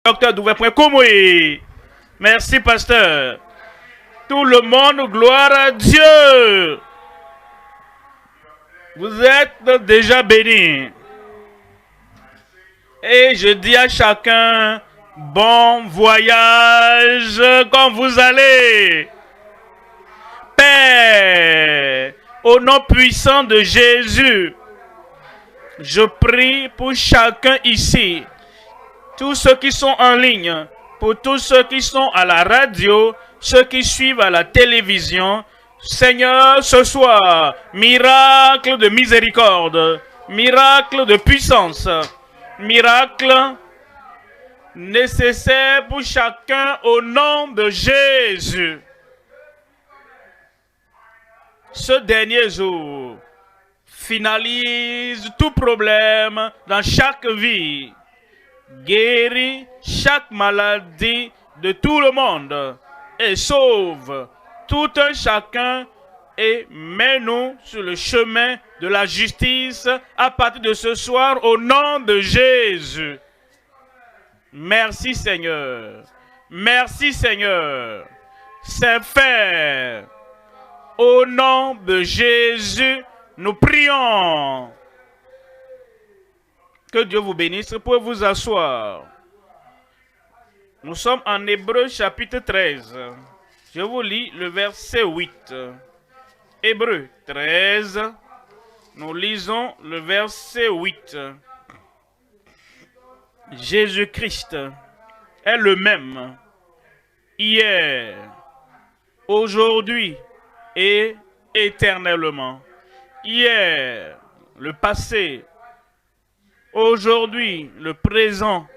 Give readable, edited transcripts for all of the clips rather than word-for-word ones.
Docteur Douvet. Komoé. Merci, pasteur. Tout le monde, gloire à Dieu. Vous êtes déjà bénis. Et je dis à chacun, bon voyage quand vous allez. Père, au nom puissant de Jésus, je prie pour chacun ici, tous ceux qui sont en ligne, pour tous ceux qui sont à la radio, ceux qui suivent à la télévision. Seigneur, ce soir, miracle de miséricorde, miracle de puissance, miracle nécessaire pour chacun au nom de Jésus. Ce dernier jour finalise tout problème dans chaque vie, guérit chaque maladie de tout le monde et sauve tout un chacun et mets-nous sur le chemin de la justice à partir de ce soir au nom de Jésus. Merci Seigneur. Merci Seigneur. C'est fait. Au nom de Jésus, nous prions. Que Dieu vous bénisse. Vous pouvez vous asseoir. Nous sommes en Hébreux chapitre 13. Je vous lis le verset 8. Hébreux 13. Nous lisons le verset 8. Jésus-Christ est le même hier, aujourd'hui et éternellement. Hier, le passé, aujourd'hui, le présent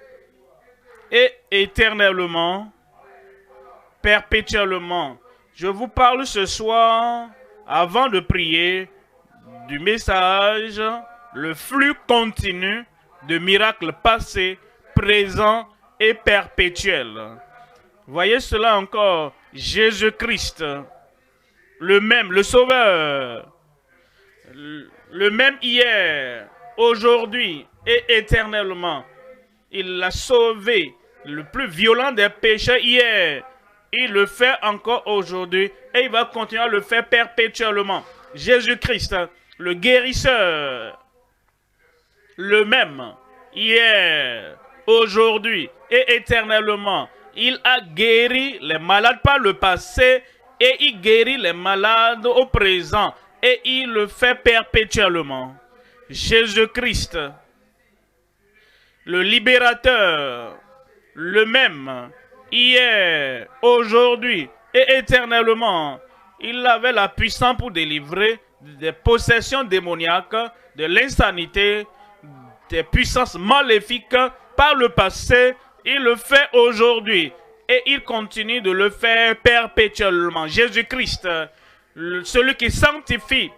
et éternellement, perpétuellement. Je vous parle ce soir, avant de prier, du message, le flux continu de miracles passés, présents et perpétuels. Voyez cela encore, Jésus-Christ, le même, le Sauveur, le même hier, aujourd'hui et éternellement. Il l'a sauvé, le plus violent des péchés hier. Il le fait encore aujourd'hui et il va continuer à le faire perpétuellement. Jésus-Christ, le guérisseur, le même, hier, aujourd'hui et éternellement. Il a guéri les malades par le passé et il guérit les malades au présent et il le fait perpétuellement. Jésus-Christ, le libérateur, le même, hier, aujourd'hui et éternellement. Il avait la puissance pour délivrer des possessions démoniaques, de l'insanité, des puissances maléfiques par le passé. Il le fait aujourd'hui et il continue de le faire perpétuellement. Jésus-Christ, celui qui sanctifie,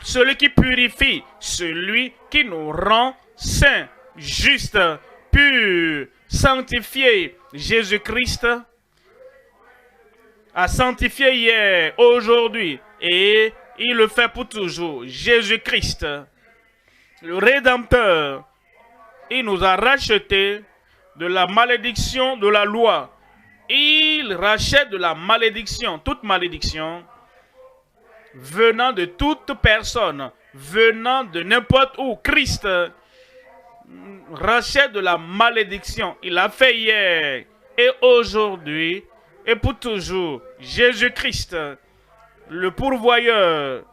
celui qui purifie, celui qui nous rend saints, justes, purs, sanctifiés. Jésus-Christ a sanctifié hier, aujourd'hui et il le fait pour toujours. Jésus-Christ, le Rédempteur, il nous a rachetés de la malédiction de la loi. Il rachète de la malédiction, toute malédiction, venant de toute personne, venant de n'importe où. Christ rachète de la malédiction. Il l'a fait hier et aujourd'hui et pour toujours. Jésus-Christ, le pourvoyeur,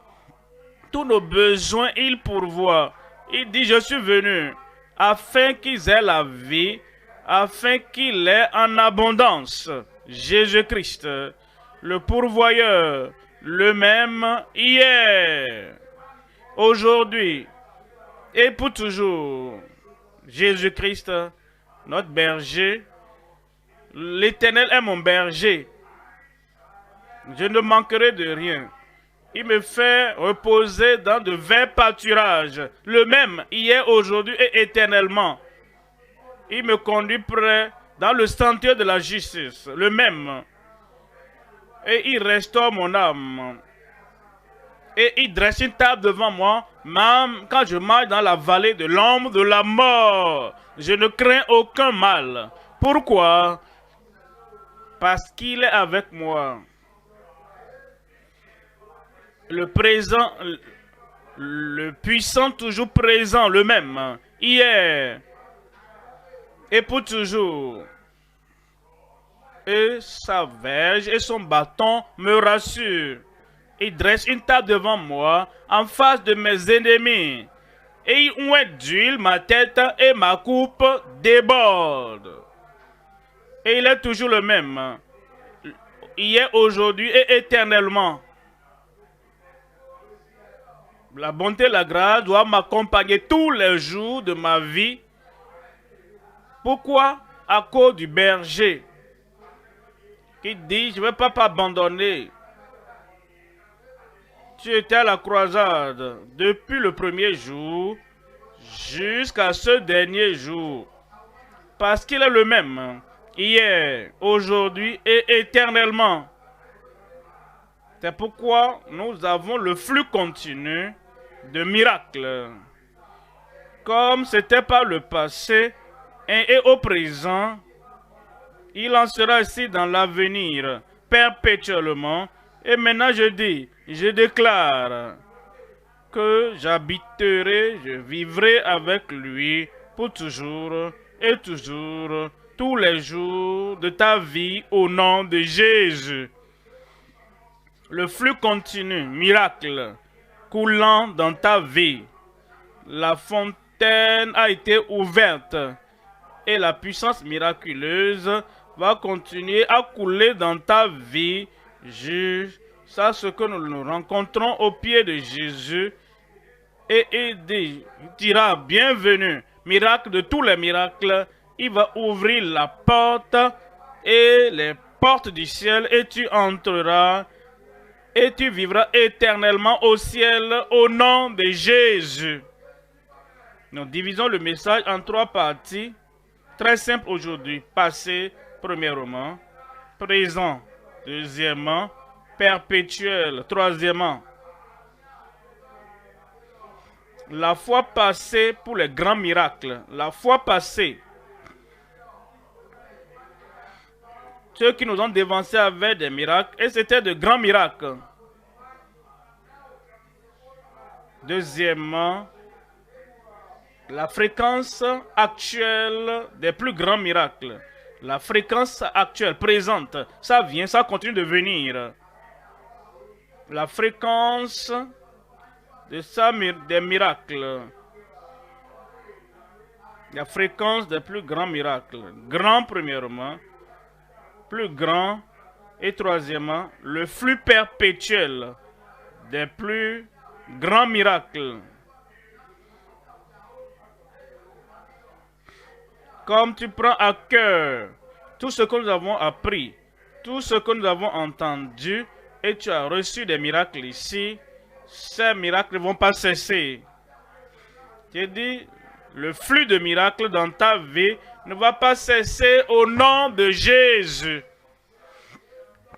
tous nos besoins, il pourvoit. Il dit, je suis venu afin qu'ils aient la vie, afin qu'il ait en abondance. Jésus-Christ, le pourvoyeur, le même hier, aujourd'hui et pour toujours. Jésus-Christ, notre berger, l'Éternel est mon berger. Je ne manquerai de rien. Il me fait reposer dans de verts pâturages, le même hier, aujourd'hui et éternellement. Il me conduit près dans le sentier de la justice, le même. Et il restaure mon âme. Et il dresse une table devant moi, même quand je marche dans la vallée de l'ombre de la mort. Je ne crains aucun mal, Pourquoi? Parce qu'il est avec moi. Le présent, le puissant toujours présent, le même, hier et pour toujours. Et sa verge et son bâton me rassurent. Il dresse une table devant moi, en face de mes ennemis. Et il oint d'huile ma tête et ma coupe déborde. Et il est toujours le même, hier, aujourd'hui et éternellement. La bonté et la grâce doivent m'accompagner tous les jours de ma vie. Pourquoi? À cause du berger qui dit, je ne vais pas t'abandonner. Tu étais à la croisade depuis le premier jour jusqu'à ce dernier jour. Parce qu'il est le même, hier, aujourd'hui et éternellement. C'est pourquoi nous avons le flux continu de miracles. Comme c'était par le passé et au présent, il en sera ainsi dans l'avenir, perpétuellement. Et maintenant je dis, je déclare que j'habiterai, je vivrai avec lui pour toujours et toujours, tous les jours de ta vie au nom de Jésus. Le flux continu, miracle, coulant dans ta vie. La fontaine a été ouverte et la puissance miraculeuse va continuer à couler dans ta vie jusqu'à ce que nous nous rencontrons au pied de Jésus et il dira bienvenue, miracle de tous les miracles. Il va ouvrir la porte et les portes du ciel et tu entreras et tu vivras éternellement au ciel au nom de Jésus. Nous divisons le message en 3 parties. Très simple aujourd'hui. Passé, premièrement. Présent, deuxièmement. Perpétuel, troisièmement. La fois passée pour les grands miracles. La fois passée. Ceux qui nous ont dévancés avaient des miracles et c'était de grands miracles. Deuxièmement, la fréquence actuelle des plus grands miracles. La fréquence actuelle, présente, ça vient, ça continue de venir. La fréquence des miracles. La fréquence des plus grands miracles. Grand premièrement, plus grand et troisièmement, le flux perpétuel des plus grands miracles. Comme tu prends à cœur tout ce que nous avons appris, tout ce que nous avons entendu, et tu as reçu des miracles ici, ces miracles ne vont pas cesser. J'ai dit, le flux de miracles dans ta vie ne va pas cesser au nom de Jésus.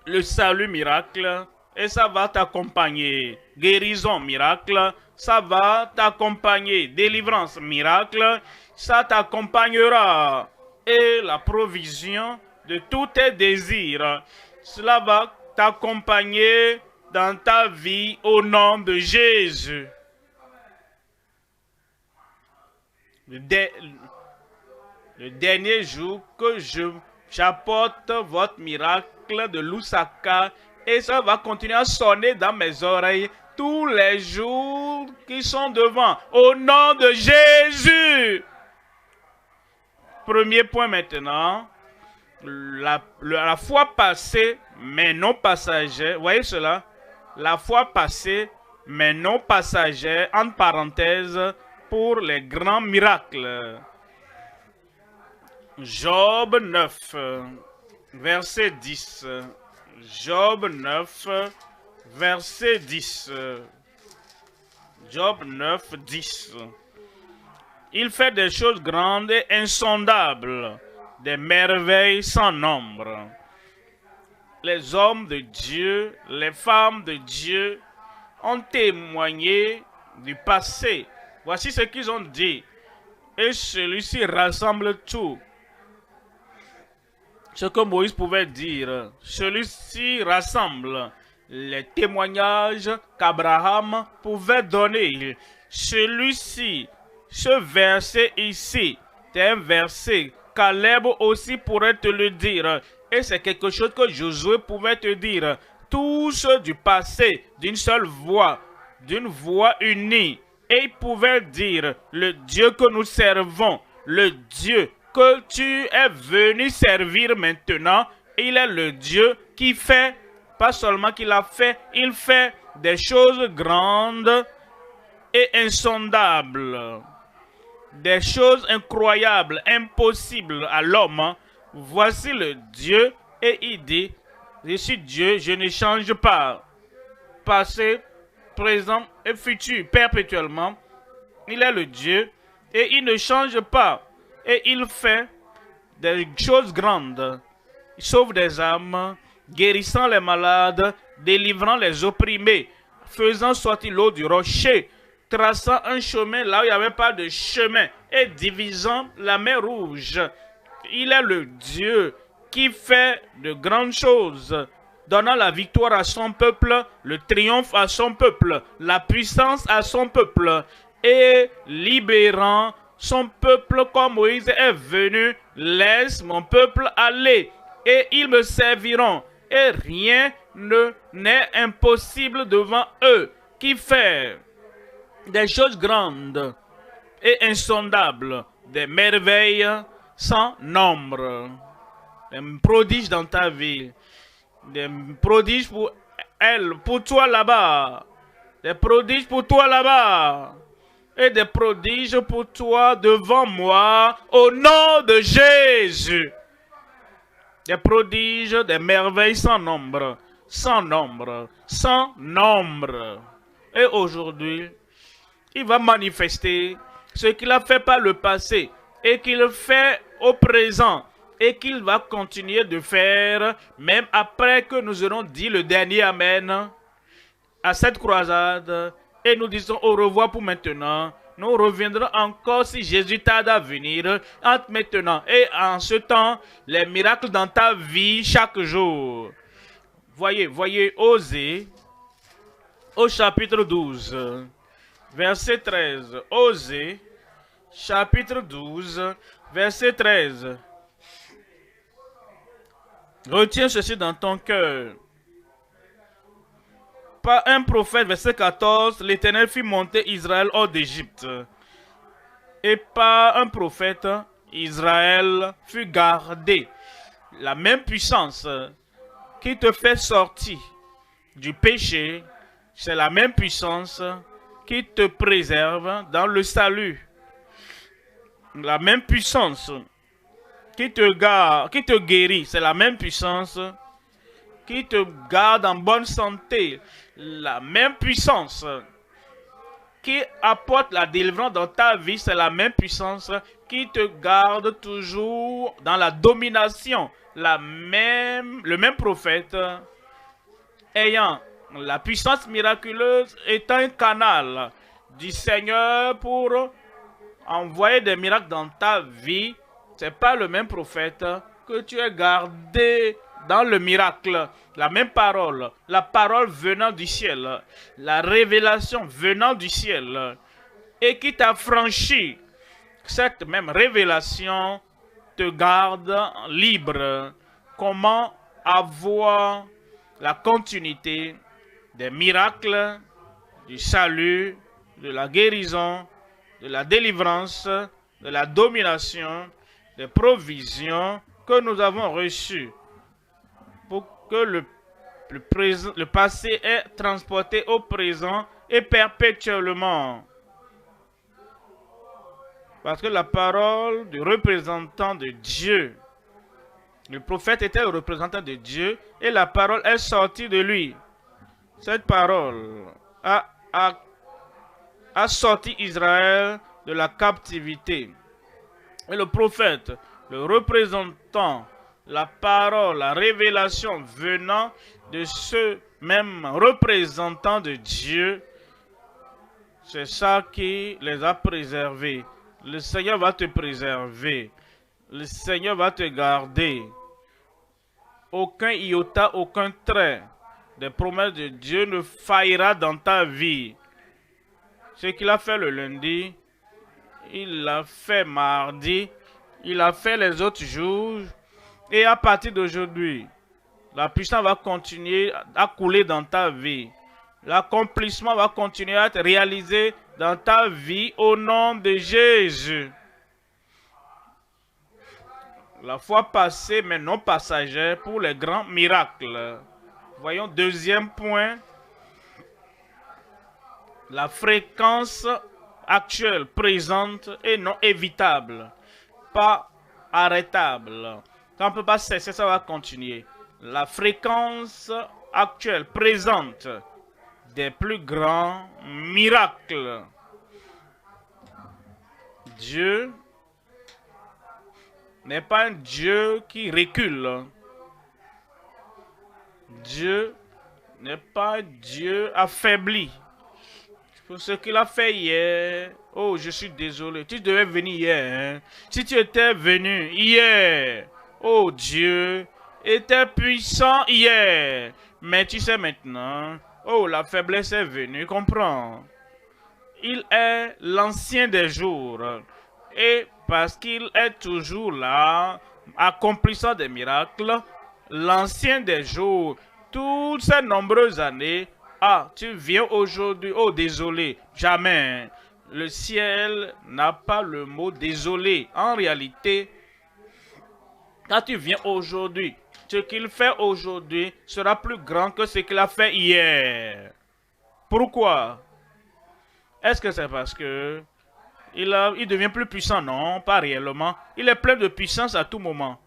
Le salut miracle, et ça va t'accompagner. Guérison miracle, ça va t'accompagner. Délivrance miracle, ça t'accompagnera. Et la provision de tous tes désirs, cela va t'accompagner dans ta vie au nom de Jésus. Le dernier jour que j'apporte votre miracle de Lusaka, et ça va continuer à sonner dans mes oreilles tous les jours qui sont devant. Au nom de Jésus. Premier point maintenant. La fois passée, mais non passagère. Voyez cela? La fois passée, mais non passagère, entre parenthèses, pour les grands miracles. Job 9, verset 10. Job 9, verset 10. Job 9, 10. Il fait des choses grandes et insondables, des merveilles sans nombre. Les hommes de Dieu, les femmes de Dieu ont témoigné du passé. Voici ce qu'ils ont dit. Et celui-ci rassemble tout. ce que Moïse pouvait dire. Celui-ci rassemble les témoignages qu'Abraham pouvait donner. Celui-ci, ce verset ici, c'est un verset. Caleb aussi pourrait te le dire. Et c'est quelque chose que Josué pouvait te dire. Tous du passé, d'une seule voix, d'une voix unie. Et il pouvait dire, le Dieu que nous servons, le Dieu que tu es venu servir maintenant, il est le Dieu qui fait, pas seulement qu'il a fait, il fait des choses grandes et insondables. Des choses incroyables, impossibles à l'homme. Voici le Dieu et il dit, je suis Dieu, je ne change pas. Passé, présent et futur, perpétuellement. Il est le Dieu et il ne change pas. Et il fait des choses grandes. Il sauve des âmes, guérissant les malades, délivrant les opprimés, faisant sortir l'eau du rocher, traçant un chemin là où il n'y avait pas de chemin et divisant la mer rouge. Il est le Dieu qui fait de grandes choses, donnant la victoire à son peuple, le triomphe à son peuple, la puissance à son peuple et libérant son peuple comme Moïse est venu. Laisse mon peuple aller et ils me serviront et rien n'est impossible devant eux. Qui fait des choses grandes et insondables, des merveilles sans nombre, des prodiges dans ta vie, des prodiges pour elle, pour toi là-bas, des prodiges pour toi là-bas, et des prodiges pour toi devant moi, au nom de Jésus. Des prodiges, des merveilles sans nombre, sans nombre, sans nombre. Et aujourd'hui, il va manifester ce qu'il a fait par le passé et qu'il fait au présent et qu'il va continuer de faire même après que nous aurons dit le dernier Amen à cette croisade et nous disons au revoir pour maintenant. Nous reviendrons encore si Jésus tarde à venir entre maintenant et en ce temps, les miracles dans ta vie chaque jour. Voyez Osée au chapitre 12. Verset 13. Osée, chapitre 12, verset 13. Retiens ceci dans ton cœur. Par un prophète, verset 14, l'Éternel fit monter Israël hors d'Égypte. Et par un prophète, Israël fut gardé. La même puissance qui te fait sortir du péché, c'est la même puissance qui te préserve dans le salut. La même puissance qui te guérit, c'est la même puissance qui te garde en bonne santé. La même puissance qui apporte la délivrance dans ta vie, c'est la même puissance qui te garde toujours dans la domination. Le même prophète ayant la puissance miraculeuse est un canal du Seigneur pour envoyer des miracles dans ta vie. Ce n'est pas le même prophète que tu es gardé dans le miracle. La même parole, la parole venant du ciel, la révélation venant du ciel et qui t'a franchi. Cette même révélation te garde libre. Comment avoir la continuité des miracles, du salut, de la guérison, de la délivrance, de la domination, des provisions que nous avons reçues pour que le passé est transporté au présent et perpétuellement. Parce que la parole du représentant de Dieu, le prophète était le représentant de Dieu et la parole est sortie de lui. Cette parole a sorti Israël de la captivité. Et le prophète, le représentant, la parole, la révélation venant de ce même représentant de Dieu, c'est ça qui les a préservés. Le Seigneur va te préserver. Le Seigneur va te garder. aucun iota, aucun trait des promesses de Dieu ne faillira dans ta vie. Ce qu'il a fait le lundi, il l'a fait mardi, il a fait les autres jours. Et à partir d'aujourd'hui, la puissance va continuer à couler dans ta vie. L'accomplissement va continuer à être réalisé dans ta vie au nom de Jésus. La foi passée, mais non passagère, pour les grands miracles. Voyons, deuxième point. La fréquence actuelle, présente et non évitable. Pas arrêtable. Quand on ne peut pas cesser, ça va continuer. La fréquence actuelle, présente, des plus grands miracles. Dieu n'est pas un Dieu qui recule. Dieu n'est pas un Dieu affaibli. Pour ce qu'il a fait hier, oh, je suis désolé. Tu devais venir hier. Hein? Si tu étais venu hier, oh Dieu, était puissant hier. Mais tu sais maintenant, oh, la faiblesse est venue, comprends. Il est l'ancien des jours. Et parce qu'il est toujours là, accomplissant des miracles, l'ancien des jours, toutes ces nombreuses années, ah, tu viens aujourd'hui, oh désolé, jamais. Le ciel n'a pas le mot désolé. En réalité, quand tu viens aujourd'hui, ce qu'il fait aujourd'hui sera plus grand que ce qu'il a fait hier. Pourquoi? Est-ce que c'est parce que il devient plus puissant? Non, pas réellement. Il est plein de puissance à tout moment.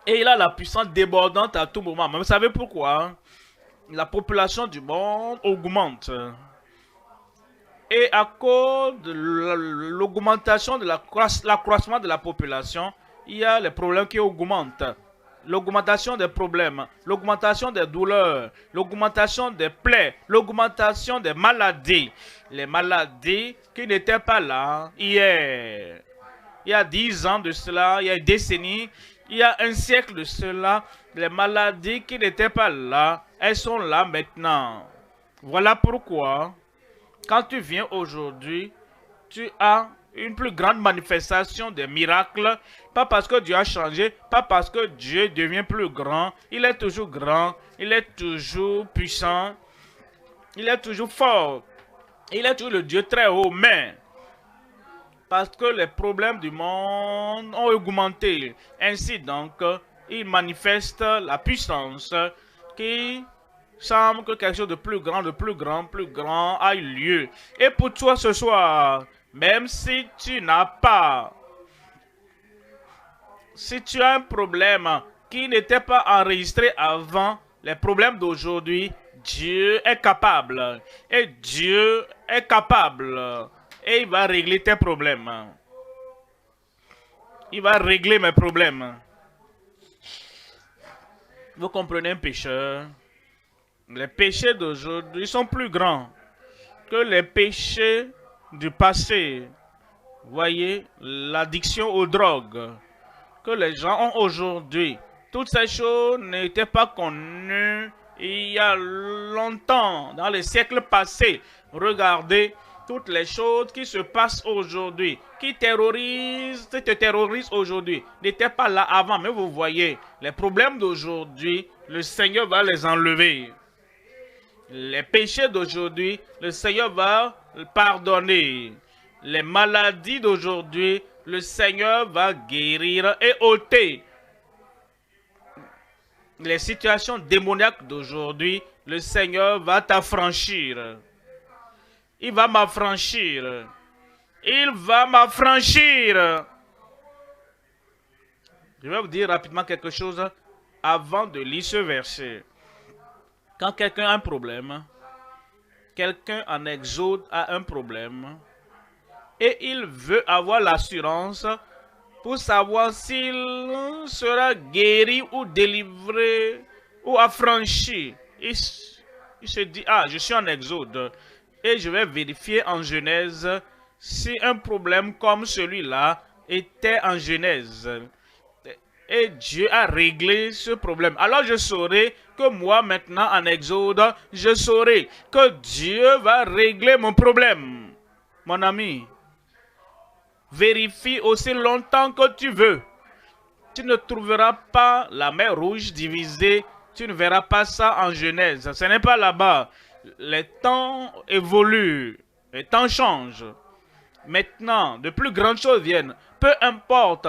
Et il a la puissance débordante à tout moment. Mais vous savez pourquoi? La population du monde augmente. Et à cause de l'augmentation de l'accroissement de la population, il y a les problèmes qui augmentent. L'augmentation des problèmes, l'augmentation des douleurs, l'augmentation des plaies, l'augmentation des maladies. Les maladies qui n'étaient pas là hier. Il y a 10 ans de cela, il y a une décennie, il y a un siècle de cela, les maladies qui n'étaient pas là, elles sont là maintenant. Voilà pourquoi, quand tu viens aujourd'hui, tu as une plus grande manifestation des miracles, pas parce que Dieu a changé, pas parce que Dieu devient plus grand, il est toujours grand, il est toujours puissant, il est toujours fort, il est toujours le Dieu très haut, mais parce que les problèmes du monde ont augmenté. Ainsi donc, il manifeste la puissance qui semble que quelque chose de plus grand, plus grand a eu lieu. Et pour toi ce soir, même si tu n'as pas, si tu as un problème qui n'était pas enregistré avant, les problèmes d'aujourd'hui, Dieu est capable. Et Dieu est capable. Et il va régler tes problèmes. Il va régler mes problèmes. Vous comprenez un pécheur? Les péchés d'aujourd'hui sont plus grands que les péchés du passé. Voyez, l'addiction aux drogues que les gens ont aujourd'hui. Toutes ces choses n'étaient pas connues il y a longtemps, dans les siècles passés. Regardez toutes les choses qui se passent aujourd'hui, qui te terrorisent aujourd'hui, n'étaient pas là avant. Mais vous voyez, les problèmes d'aujourd'hui, le Seigneur va les enlever. Les péchés d'aujourd'hui, le Seigneur va pardonner. Les maladies d'aujourd'hui, le Seigneur va guérir et ôter. Les situations démoniaques d'aujourd'hui, le Seigneur va t'affranchir. Il va m'affranchir. Il va m'affranchir. Je vais vous dire rapidement quelque chose avant de lire ce verset. Quand quelqu'un a un problème, quelqu'un en exode a un problème, et il veut avoir l'assurance pour savoir s'il sera guéri ou délivré ou affranchi. Il se dit, ah, je suis en exode. Et je vais vérifier en Genèse si un problème comme celui-là était en Genèse. Et Dieu a réglé ce problème. Alors je saurai que moi maintenant en Exode, je saurai que Dieu va régler mon problème. Mon ami, vérifie aussi longtemps que tu veux. Tu ne trouveras pas la mer rouge divisée. Tu ne verras pas ça en Genèse. Ce n'est pas là-bas. Les temps évoluent. Les temps changent. Maintenant, de plus grandes choses viennent. Peu importe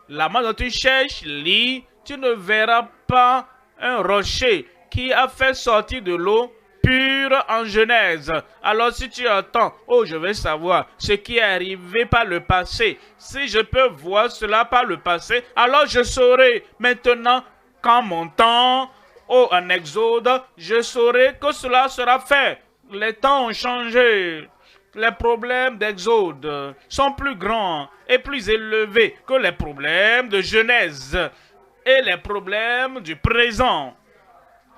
la main dont tu cherches, lis, tu ne verras pas un rocher qui a fait sortir de l'eau pure en Genèse. Alors si tu attends, oh je vais savoir ce qui est arrivé par le passé. Si je peux voir cela par le passé, alors je saurai maintenant quand mon temps, oh en Exode, je saurai que cela sera fait. Les temps ont changé. Les problèmes d'Exode sont plus grands et plus élevés que les problèmes de Genèse. Et les problèmes du présent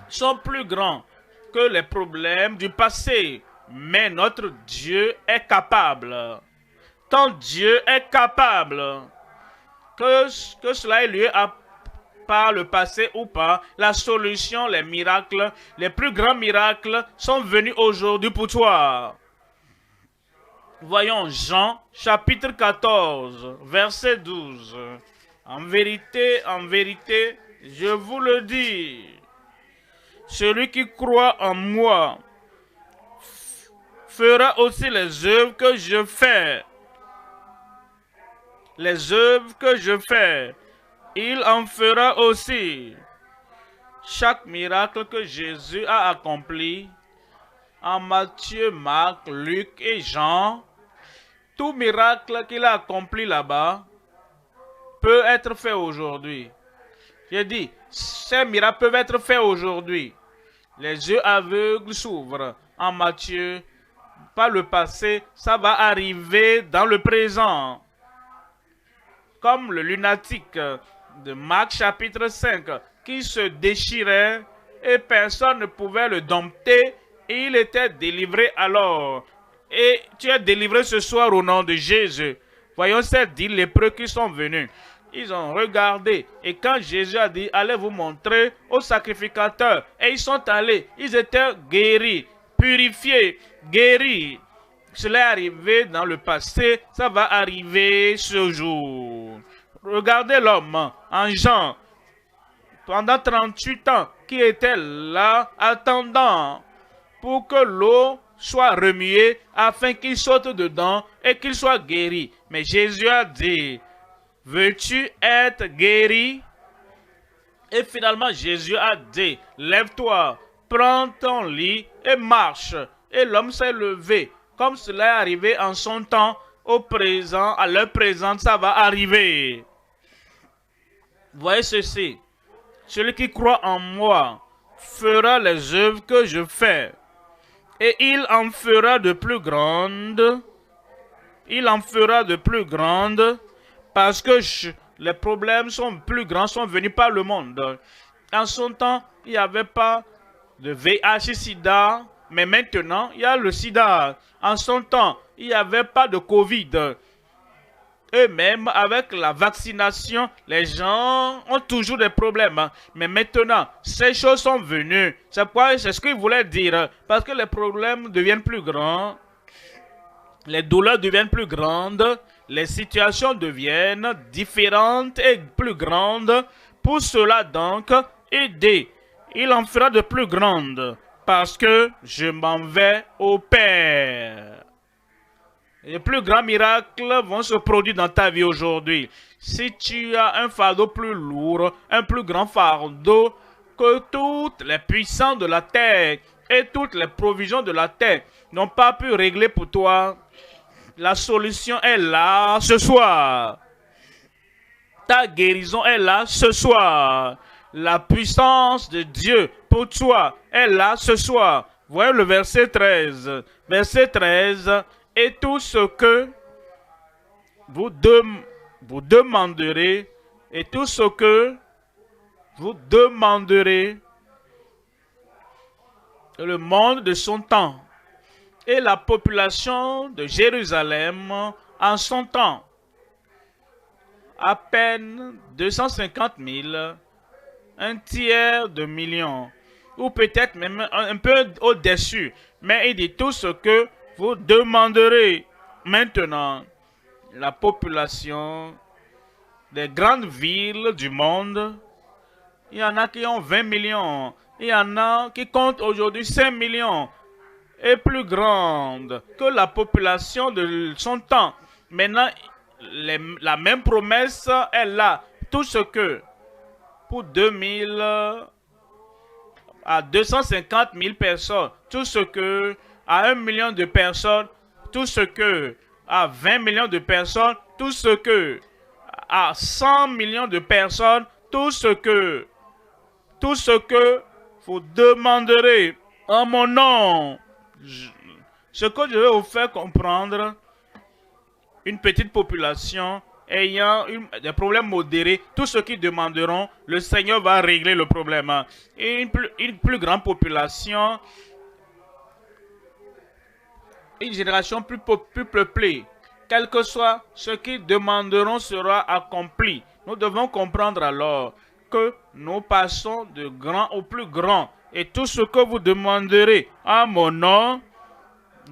sont plus grands que les problèmes du passé. Mais notre Dieu est capable. Ton Dieu est capable. Que cela ait lieu par le passé ou pas, la solution, les miracles, les plus grands miracles sont venus aujourd'hui pour toi. Voyons Jean chapitre 14, verset 12. En vérité, je vous le dis, celui qui croit en moi fera aussi les œuvres que je fais. Les œuvres que je fais, il en fera aussi. Chaque miracle que Jésus a accompli en Matthieu, Marc, Luc et Jean, tout miracle qu'il a accompli là-bas peut être fait aujourd'hui. J'ai dit, ces miracles peuvent être faits aujourd'hui. Les yeux aveugles s'ouvrent en Matthieu. Par le passé, ça va arriver dans le présent. Comme le lunatique de Marc chapitre 5 qui se déchirait et personne ne pouvait le dompter. Et il était délivré alors. Et tu es délivré ce soir au nom de Jésus. Voyons ces 10 lépreux qui sont venus. Ils ont regardé. Et quand Jésus a dit, allez vous montrer au sacrificateur. Et ils sont allés. Ils étaient guéris, purifiés, guéris. Cela est arrivé dans le passé. Ça va arriver ce jour. Regardez l'homme en Jean. Pendant 38 ans, qui était là attendant pour que l'eau soit remuée afin qu'il saute dedans et qu'il soit guéri. Mais Jésus a dit, veux-tu être guéri? Et finalement, Jésus a dit, lève-toi, prends ton lit et marche. Et l'homme s'est levé. Comme cela est arrivé en son temps, au présent, à l'heure présente, ça va arriver. Voyez ceci. Celui qui croit en moi fera les œuvres que je fais. Et il en fera de plus grandes. Il en fera de plus grandes parce que les problèmes sont plus grands, sont venus par le monde. En son temps, il n'y avait pas de VIH-Sida, mais maintenant, il y a le sida. En son temps, il n'y avait pas de Covid. Et même avec la vaccination, les gens ont toujours des problèmes. Mais maintenant, ces choses sont venues. C'est ce qu'il voulait dire. Parce que les problèmes deviennent plus grands. Les douleurs deviennent plus grandes. Les situations deviennent différentes et plus grandes. Pour cela donc, aidez. Il en fera de plus grandes. Parce que je m'en vais au Père. Les plus grands miracles vont se produire dans ta vie aujourd'hui. Si tu as un fardeau plus lourd, un plus grand fardeau que toutes les puissances de la terre et toutes les provisions de la terre n'ont pas pu régler pour toi, la solution est là ce soir. Ta guérison est là ce soir. La puissance de Dieu pour toi est là ce soir. Voyez le verset 13. Verset 13. Et tout ce que vous demanderez, et tout ce que vous demanderez, le monde de son temps et la population de Jérusalem en son temps. à peine 250 000, un tiers de million, ou peut-être même un peu au-dessus. Mais il dit tout ce que vous demanderez. Maintenant, la population des grandes villes du monde, il y en a qui ont 20 millions, il y en a qui comptent aujourd'hui 5 millions, est plus grande que la population de son temps. Maintenant, la même promesse est là. Tout ce que pour 2000 à 250 000 personnes, tout ce que à 1 million de personnes, tout ce que à 20 millions de personnes, tout ce que à 100 millions de personnes, tout ce que vous demanderez en mon nom. Ce que je vais vous faire comprendre, une petite population ayant des problèmes modérés, tous ceux qui demanderont, le Seigneur va régler le problème. Et une plus grande population, une génération plus peuplée, quel que soit ce qu'ils demanderont sera accompli. Nous devons comprendre alors que nous passons de grand au plus grand. Et tout ce que vous demanderez à mon nom,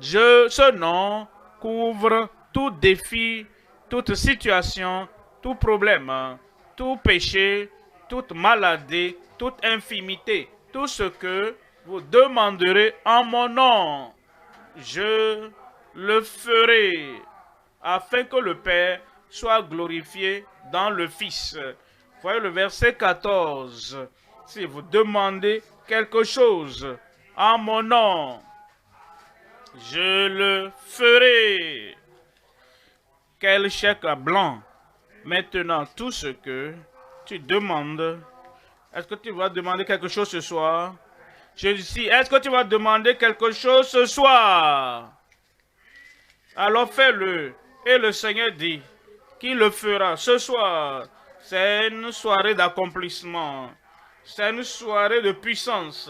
ce nom couvre tout défi, toute situation, tout problème, tout péché, toute maladie, toute infimité. Tout ce que vous demanderez en mon nom, je le ferai, afin que le Père soit glorifié dans le Fils. Voyez le verset 14. Si vous demandez quelque chose en mon nom, je le ferai. Quel chèque blanc. Maintenant, tout ce que tu demandes, est-ce que tu vas demander quelque chose ce soir? Je dis, est-ce que tu vas demander quelque chose ce soir? Alors fais-le. Et le Seigneur dit qu'il le fera ce soir. C'est une soirée d'accomplissement. C'est une soirée de puissance.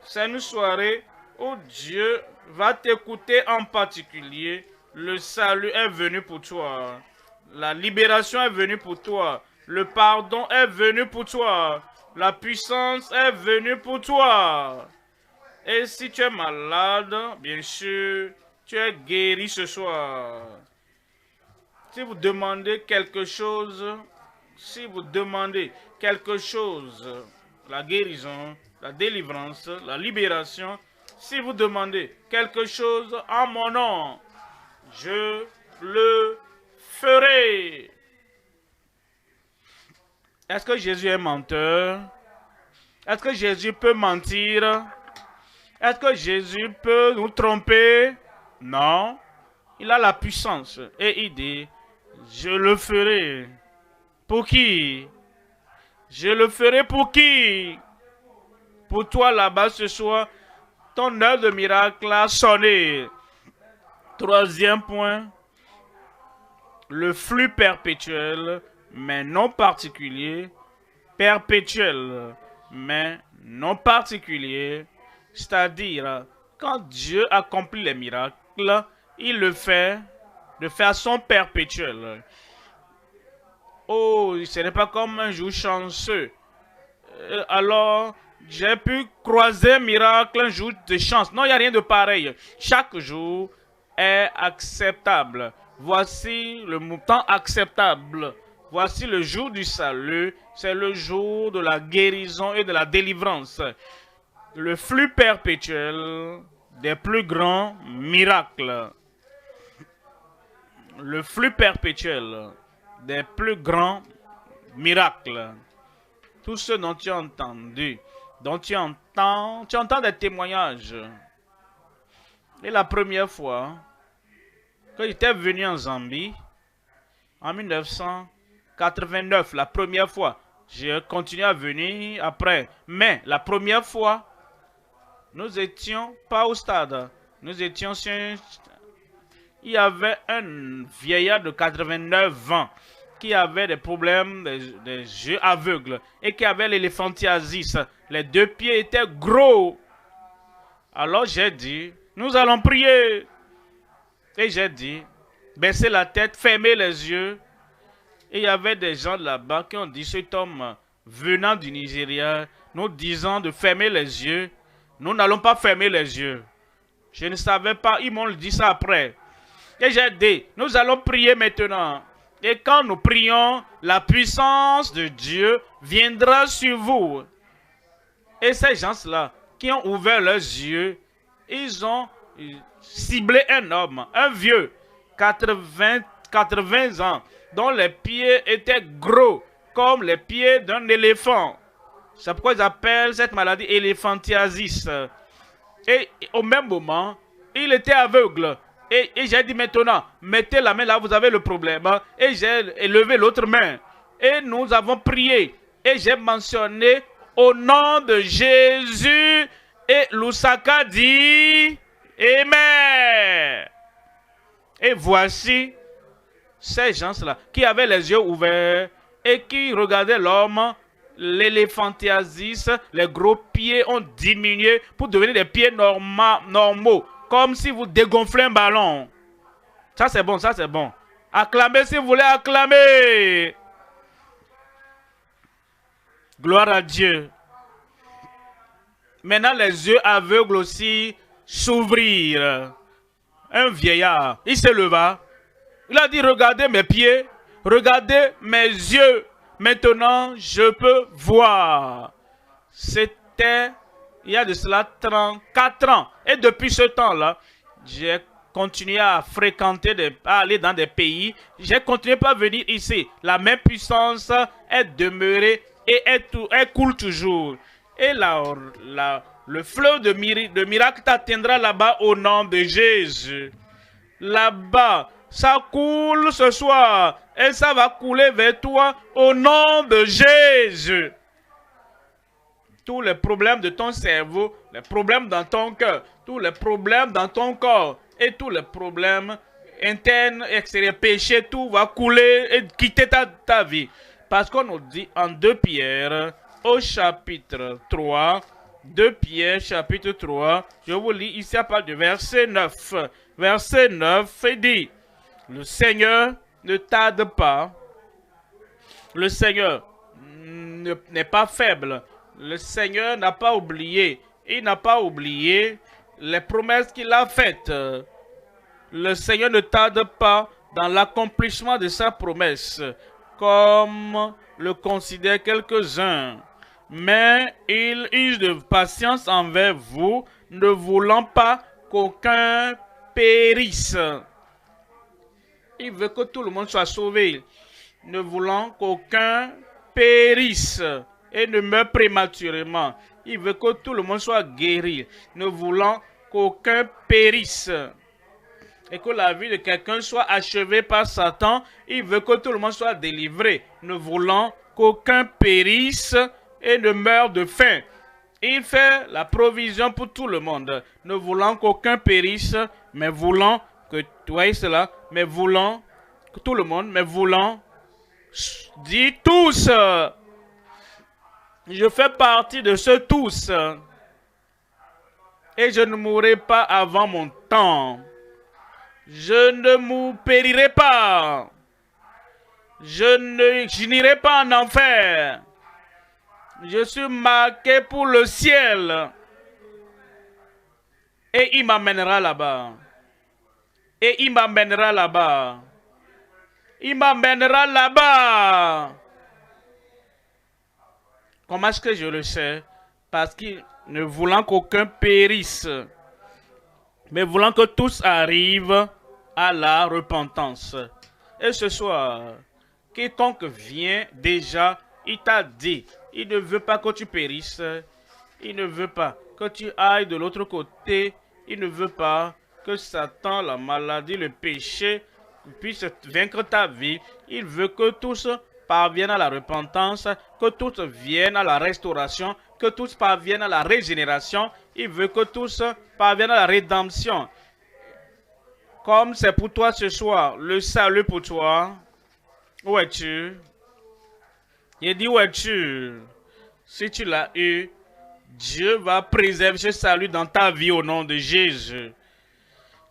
C'est une soirée où Dieu va t'écouter en particulier. Le salut est venu pour toi. La libération est venue pour toi. Le pardon est venu pour toi. La puissance est venue pour toi. Et si tu es malade, bien sûr, tu es guéri ce soir. Si vous demandez quelque chose, la guérison, la délivrance, la libération, si vous demandez quelque chose en mon nom, je le ferai. Est-ce que Jésus est menteur? Est-ce que Jésus peut mentir? Est-ce que Jésus peut nous tromper? Non. Il a la puissance. Et il dit, je le ferai. Pour qui? Je le ferai pour qui? Pour toi là-bas ce soir, ton heure de miracle a sonné. Troisième point, le flux perpétuel, mais non particulier. Perpétuel, mais non particulier. C'est-à-dire, quand Dieu accomplit les miracles, il le fait de façon perpétuelle. Oh, ce n'est pas comme un jour chanceux. Alors, j'ai pu croiser un miracle, un jour de chance. Non, il n'y a rien de pareil. Chaque jour est acceptable. Voici le temps acceptable. Voici le jour du salut. C'est le jour de la guérison et de la délivrance. Le flux perpétuel des plus grands miracles. Le flux perpétuel des plus grands miracles. Tout ce dont tu as entendu, dont tu entends des témoignages. Et la première fois que j'étais venu en Zambie, en 1989, la première fois, j'ai continué à venir après. Mais la première fois, nous étions pas au stade. Nous étions sur il y avait un vieillard de 89 ans qui avait des problèmes des yeux aveugles et qui avait l'éléphantiasis. Les deux pieds étaient gros. Alors j'ai dit, nous allons prier. Et j'ai dit, baissez la tête, fermez les yeux. Et il y avait des gens là-bas qui ont dit, cet homme venant du Nigeria, nous disant de fermer les yeux. Nous n'allons pas fermer les yeux. Je ne savais pas, ils m'ont dit ça après. Et j'ai dit, nous allons prier maintenant. Et quand nous prions, la puissance de Dieu viendra sur vous. Et ces gens-là qui ont ouvert leurs yeux, ils ont ciblé un homme, un vieux, 80 ans, dont les pieds étaient gros comme les pieds d'un éléphant. C'est pourquoi ils appellent cette maladie éléphantiasis. Et au même moment, il était aveugle. Et j'ai dit maintenant, mettez la main là, vous avez le problème. Et j'ai élevé l'autre main. Et nous avons prié. Et j'ai mentionné au nom de Jésus. Et Lusaka dit, Amen. Et voici ces gens-là qui avaient les yeux ouverts et qui regardaient l'homme. L'éléphantiasis, les gros pieds ont diminué pour devenir des pieds normaux. Comme si vous dégonflez un ballon. Ça c'est bon, ça c'est bon. Acclamez si vous voulez acclamer. Gloire à Dieu. Maintenant les yeux aveugles aussi s'ouvrirent. Un vieillard, il se leva. Il a dit, regardez mes pieds, regardez mes yeux. Maintenant, je peux voir. C'était il y a de cela 34 ans. Et depuis ce temps-là, j'ai continué à fréquenter, à aller dans des pays. J'ai continué à venir ici. La même puissance est demeurée et elle coule toujours. Et le fleuve de miracle t'atteindra là-bas au nom de Jésus. Là-bas, ça coule ce soir. Et ça va couler vers toi au nom de Jésus. Tous les problèmes de ton cerveau, les problèmes dans ton cœur, tous les problèmes dans ton corps et tous les problèmes internes, extérieurs, péchés, tout va couler et quitter ta vie. Parce qu'on nous dit en 2 Pierre, au chapitre 3, 2 Pierre, chapitre 3, je vous lis ici à partir du verset 9. Verset 9, il dit, le Seigneur ne tarde pas, le Seigneur n'est pas faible, le Seigneur n'a pas oublié, il n'a pas oublié les promesses qu'il a faites. Le Seigneur ne tarde pas dans l'accomplissement de sa promesse, comme le considèrent quelques-uns. Mais il use de patience envers vous, ne voulant pas qu'aucun périsse. Il veut que tout le monde soit sauvé, ne voulant qu'aucun périsse et ne meure prématurément. Il veut que tout le monde soit guéri, ne voulant qu'aucun périsse. Et que la vie de quelqu'un soit achevée par Satan. Il veut que tout le monde soit délivré, ne voulant qu'aucun périsse et ne meure de faim. Il fait la provision pour tout le monde, ne voulant qu'aucun périsse, mais voulant que, tu voyez cela, mais voulant que tout le monde, mais voulant, dit tous. Je fais partie de ceux tous. Et je ne mourrai pas avant mon temps. Je ne périrai pas. Je n'irai pas en enfer. Je suis marqué pour le ciel. Et il m'amènera là-bas. Et il m'amènera là-bas. Il m'amènera là-bas. Comment est-ce que je le sais? Parce qu'il ne voulant qu'aucun périsse, mais voulant que tous arrivent à la repentance. Et ce soir, quiconque vient déjà, il t'a dit, il ne veut pas que tu périsses, il ne veut pas que tu ailles de l'autre côté, il ne veut pas que Satan, la maladie, le péché puisse vaincre ta vie. Il veut que tous parviennent à la repentance, que tous viennent à la restauration, que tous parviennent à la régénération. Il veut que tous parviennent à la rédemption. Comme c'est pour toi ce soir, le salut pour toi. Où es-tu? Il dit, où es-tu? Si tu l'as eu, Dieu va préserver ce salut dans ta vie au nom de Jésus.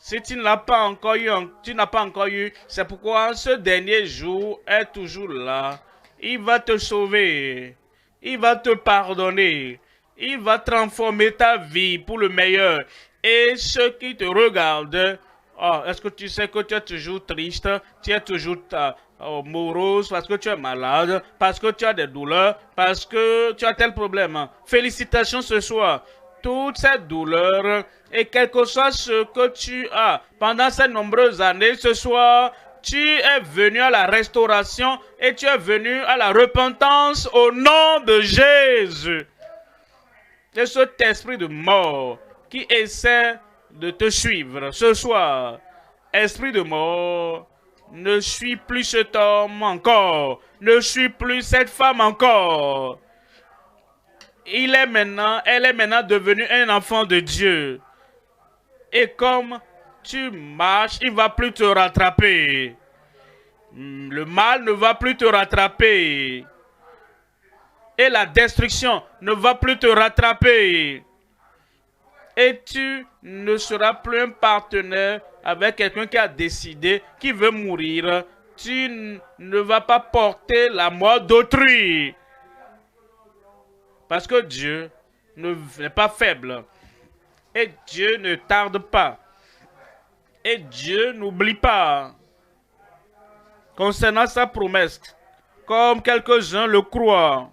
Si tu ne l'as pas encore eu, c'est pourquoi ce dernier jour est toujours là. Il va te sauver. Il va te pardonner. Il va transformer ta vie pour le meilleur. Et ceux qui te regardent, oh, est-ce que tu sais que tu es toujours triste, tu es toujours morose parce que tu es malade, parce que tu as des douleurs, parce que tu as tel problème. Félicitations ce soir. Toutes ces douleurs et quel que soit ce que tu as pendant ces nombreuses années, ce soir, tu es venu à la restauration et tu es venu à la repentance au nom de Jésus. Et cet esprit de mort qui essaie de te suivre ce soir, esprit de mort, ne suis plus cet homme encore, ne suis plus cette femme encore. Elle est maintenant devenue un enfant de Dieu. Et comme tu marches, il ne va plus te rattraper. Le mal ne va plus te rattraper. Et la destruction ne va plus te rattraper. Et tu ne seras plus un partenaire avec quelqu'un qui a décidé, qui veut mourir. Tu ne vas pas porter la mort d'autrui. Parce que Dieu n'est pas faible. Et Dieu ne tarde pas. Et Dieu n'oublie pas. Concernant sa promesse, comme quelques-uns le croient,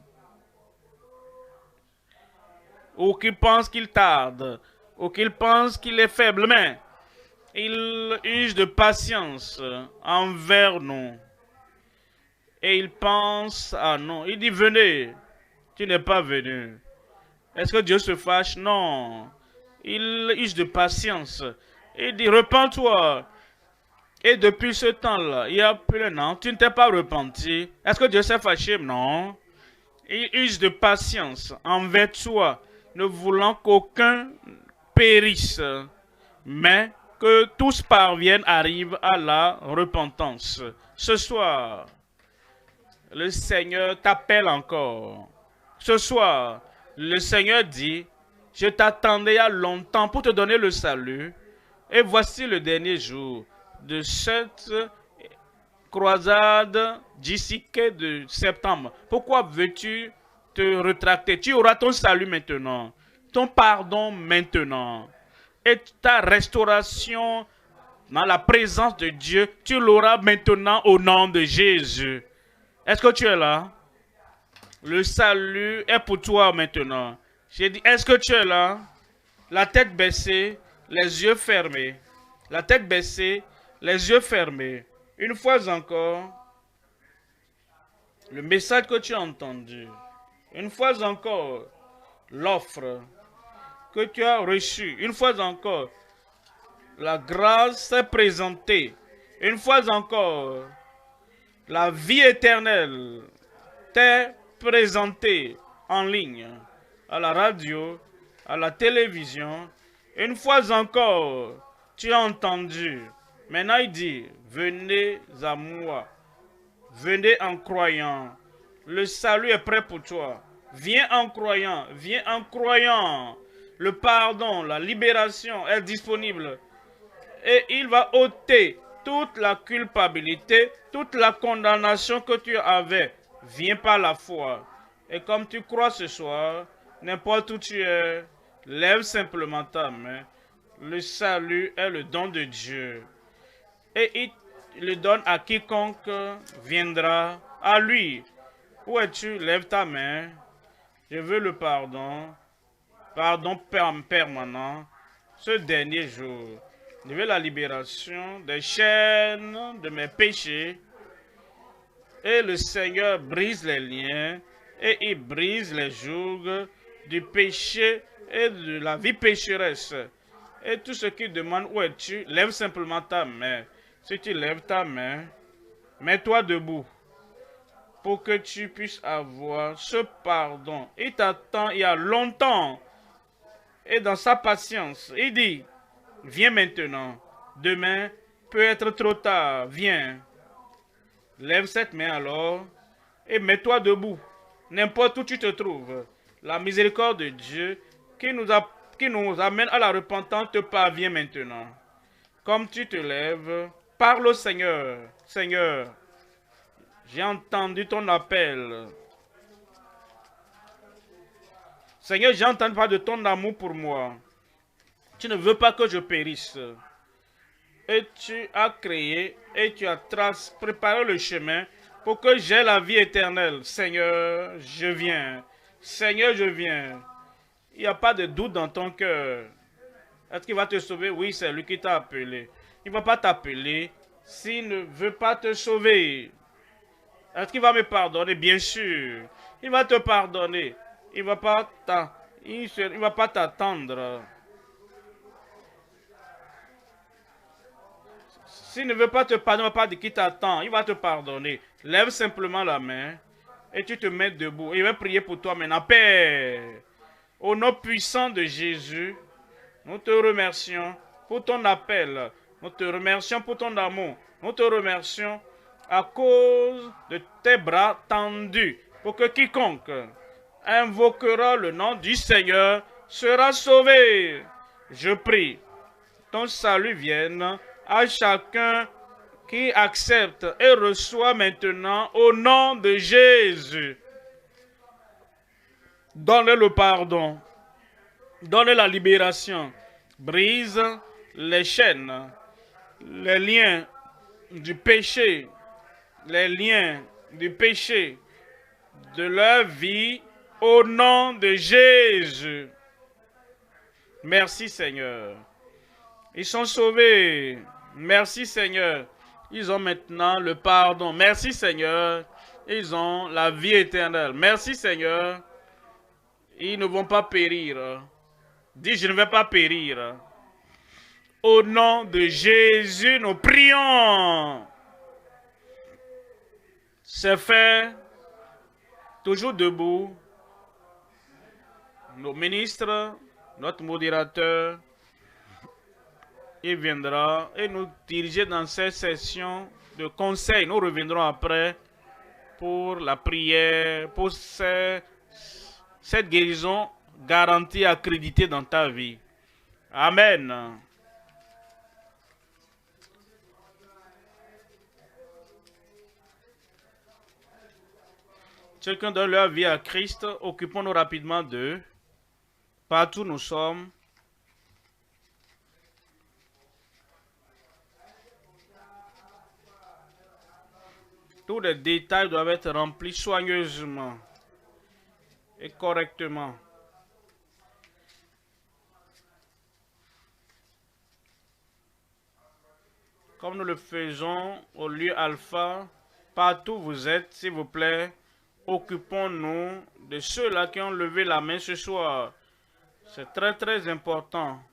ou qui pensent qu'il tarde, ou qu'ils pensent qu'il est faible, mais il use de patience envers nous. Et il pense à nous. Il dit, venez, tu n'es pas venu. Est-ce que Dieu se fâche? Non. Il use de patience. Il dit, repens-toi. Et depuis ce temps-là, il y a plus d'un an, tu ne t'es pas repenti. Est-ce que Dieu s'est fâché? Non. Il use de patience envers toi, ne voulant qu'aucun périsse, mais que tous parviennent, arrivent à la repentance. Ce soir, le Seigneur t'appelle encore. Ce soir, le Seigneur dit, je t'attendais il y a longtemps pour te donner le salut. Et voici le dernier jour de cette croisade d'ici de septembre. Pourquoi veux-tu te retracter? Tu auras ton salut maintenant, ton pardon maintenant. Et ta restauration dans la présence de Dieu, tu l'auras maintenant au nom de Jésus. Est-ce que tu es là? Le salut est pour toi maintenant. J'ai dit, est-ce que tu es là? La tête baissée, les yeux fermés. La tête baissée, les yeux fermés. Une fois encore, le message que tu as entendu. Une fois encore, l'offre que tu as reçue. Une fois encore, la grâce s'est présentée. Une fois encore, la vie éternelle t'est présentée en ligne, à la radio, à la télévision. Une fois encore, tu as entendu. Maintenant, il dit, venez à moi. Venez en croyant. Le salut est prêt pour toi. Viens en croyant. Viens en croyant. Le pardon, la libération est disponible. Et il va ôter toute la culpabilité, toute la condamnation que tu avais. Viens par la foi. Et comme tu crois ce soir, n'importe où tu es, lève simplement ta main. Le salut est le don de Dieu. Et il le donne à quiconque viendra à lui. Où es-tu? Lève ta main. Je veux le pardon. Pardon permanent. Ce dernier jour. Je veux la libération des chaînes de mes péchés. Et le Seigneur brise les liens. Et il brise les jougs du péché et de la vie pécheresse. Et tout ce qui demande où es-tu, lève simplement ta main. Si tu lèves ta main, mets-toi debout pour que tu puisses avoir ce pardon. Il t'attend il y a longtemps et dans sa patience. Il dit, viens maintenant. Demain peut être trop tard. Viens. Lève cette main alors et mets-toi debout. N'importe où tu te trouves. La miséricorde de Dieu qui nous amène à la repentance te parvient maintenant. Comme tu te lèves, parle au Seigneur. Seigneur, j'ai entendu ton appel. Seigneur, j'ai entendu parler de ton amour pour moi. Tu ne veux pas que je périsse. Et tu as créé et tu as préparé le chemin pour que j'aie la vie éternelle. Seigneur, je viens. Seigneur, je viens. Il n'y a pas de doute dans ton cœur. Est-ce qu'il va te sauver? Oui, c'est lui qui t'a appelé. Il ne va pas t'appeler s'il ne veut pas te sauver. Est-ce qu'il va me pardonner? Bien sûr. Il va te pardonner. Il ne va pas t'attendre. S'il ne veut pas te pardonner, il ne va pas dire qu'il t'attend. Il va te pardonner. Lève simplement la main et tu te mets debout. Il va prier pour toi maintenant. Père, au nom puissant de Jésus, nous te remercions pour ton appel. Nous te remercions pour ton amour. Nous te remercions à cause de tes bras tendus pour que quiconque invoquera le nom du Seigneur sera sauvé. Je prie, ton salut vienne à chacun qui accepte et reçoit maintenant au nom de Jésus. Donne le pardon. Donne la libération. Brise les chaînes, les liens du péché, les liens du péché de leur vie au nom de Jésus. Merci Seigneur. Ils sont sauvés. Merci Seigneur. Ils ont maintenant le pardon. Merci Seigneur. Ils ont la vie éternelle. Merci Seigneur. Ils ne vont pas périr. Dis, je ne vais pas périr. Au nom de Jésus, nous prions. C'est fait. Toujours debout. Nos ministres, notre modérateur, il viendra et nous diriger dans cette session de conseil. Nous reviendrons après pour la prière, pour cette guérison garantie, accréditée dans ta vie. Amen. Chacun donne leur vie à Christ. Occupons-nous rapidement d'eux. Partout où nous sommes. Tous les détails doivent être remplis soigneusement et correctement. Comme nous le faisons au lieu alpha, partout où vous êtes, s'il vous plaît, occupons-nous de ceux-là qui ont levé la main ce soir. C'est très très important.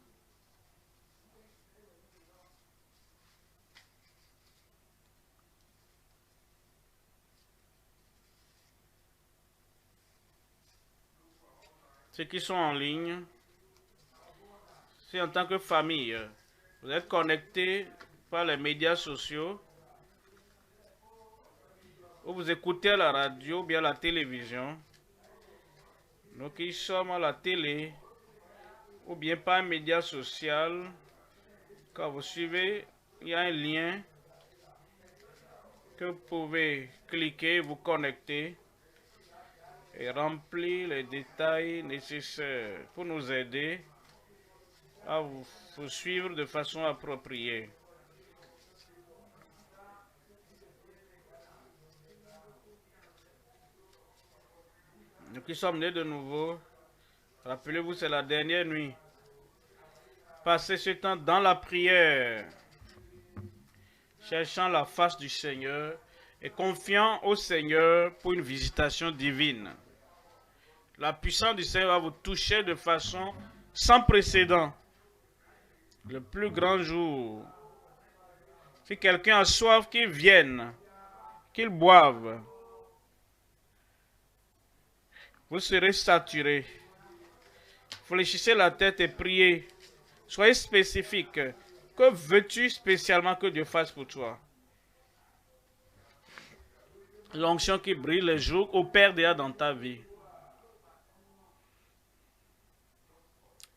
Ceux qui sont en ligne, si en tant que famille, vous êtes connectés par les médias sociaux, ou vous écoutez à la radio ou bien à la télévision, nous qui sommes à la télé, ou bien par un média social, quand vous suivez, il y a un lien que vous pouvez cliquer, vous connecter et remplir les détails nécessaires pour nous aider à vous suivre de façon appropriée. Nous qui sommes nés de nouveau, rappelez-vous, c'est la dernière nuit. Passez ce temps dans la prière, cherchant la face du Seigneur et confiant au Seigneur pour une visitation divine. La puissance du Seigneur va vous toucher de façon sans précédent. Le plus grand jour. Si quelqu'un a soif, qu'il vienne, qu'il boive. Vous serez saturé. Fléchissez la tête et priez. Soyez spécifique. Que veux-tu spécialement que Dieu fasse pour toi? L'onction qui brille les jours opère déjà dans ta vie.